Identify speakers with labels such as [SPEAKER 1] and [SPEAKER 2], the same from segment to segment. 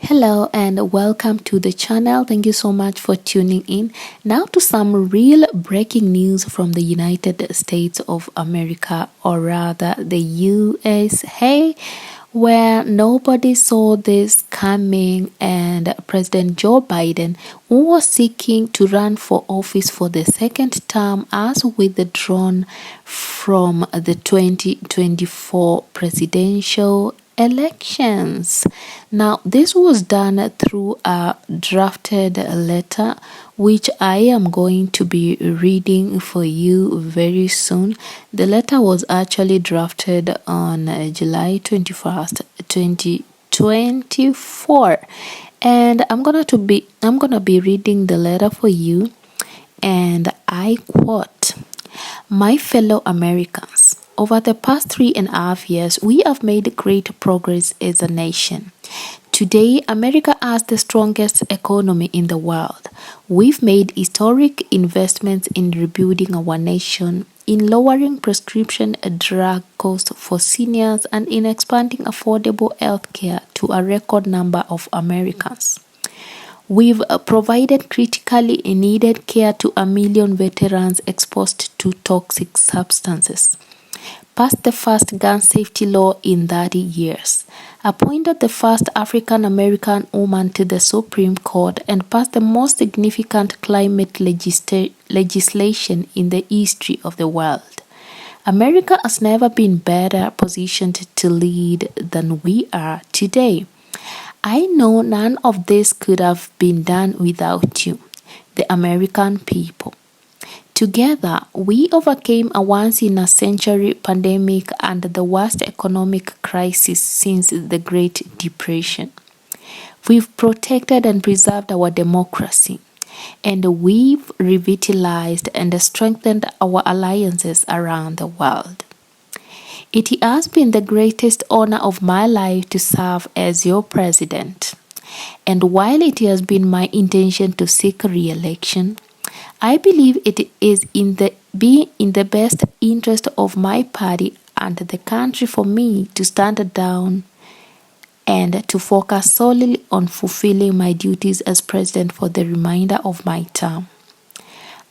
[SPEAKER 1] Hello and welcome to the channel. Thank you so much for tuning in. Now to some real breaking news from the United States of America, or rather the USA, where nobody saw this coming, and President Joe Biden, who was seeking to run for office for the second term, has withdrawn from the 2024 presidential elections. Now, this was done through a drafted letter, which I am going to be reading for you very soon. The letter was actually drafted on July 21st, 2024, and I'm gonna be reading the letter for you, and I quote: "My fellow Americans, over the past 3.5 years, we have made great progress as a nation. Today, America has the strongest economy in the world. We've made historic investments in rebuilding our nation, in lowering prescription drug costs for seniors, and in expanding affordable health care to a record number of Americans. We've provided critically needed care to 1 million veterans exposed to toxic substances, passed the first gun safety law in 30 years, appointed the first African-American woman to the Supreme Court, and passed the most significant climate legislation in the history of the world. America has never been better positioned to lead than we are today. I know none of this could have been done without you, the American people. Together, we overcame a once-in-a-century pandemic and the worst economic crisis since the Great Depression. We've protected and preserved our democracy, and we've revitalized and strengthened our alliances around the world. It has been the greatest honor of my life to serve as your president. And while it has been my intention to seek re-election, I believe it is in the best interest of my party and the country for me to stand down and to focus solely on fulfilling my duties as president for the remainder of my term.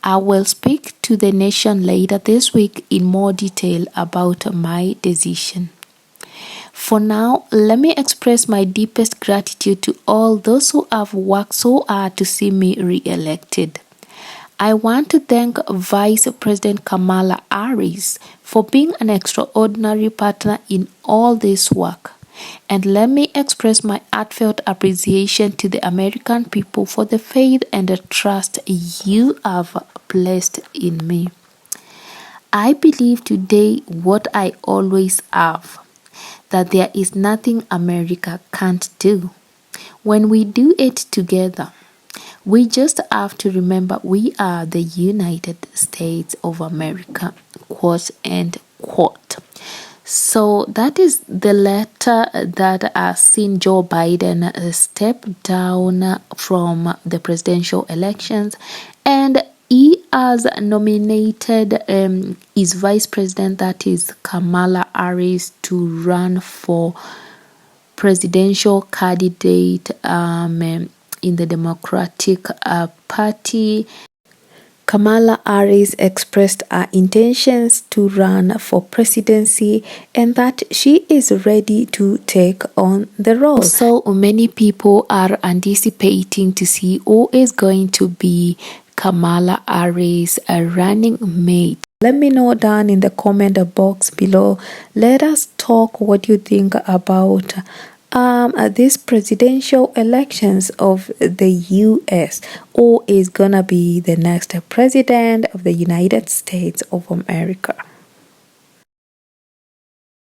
[SPEAKER 1] I will speak to the nation later this week in more detail about my decision. For now, let me express my deepest gratitude to all those who have worked so hard to see me re-elected. I want to thank Vice President Kamala Harris for being an extraordinary partner in all this work. And let me express my heartfelt appreciation to the American people for the faith and the trust you have placed in me. I believe today what I always have, that there is nothing America can't do. When we do it together, we just have to remember we are the United States of America, quote and quote. So that is the letter that has seen Joe Biden step down from the presidential elections, and he has nominated his vice president, that is Kamala Harris, to run for presidential candidate in the Democratic Party. Kamala Harris expressed her intentions to run for presidency and that she is ready to take on the role. So many people are anticipating to see who is going to be Kamala Harris' running mate. Let me know down in the comment box below. Let us talk what you think about these presidential elections of the US. Who is gonna be the next president of the United States of America?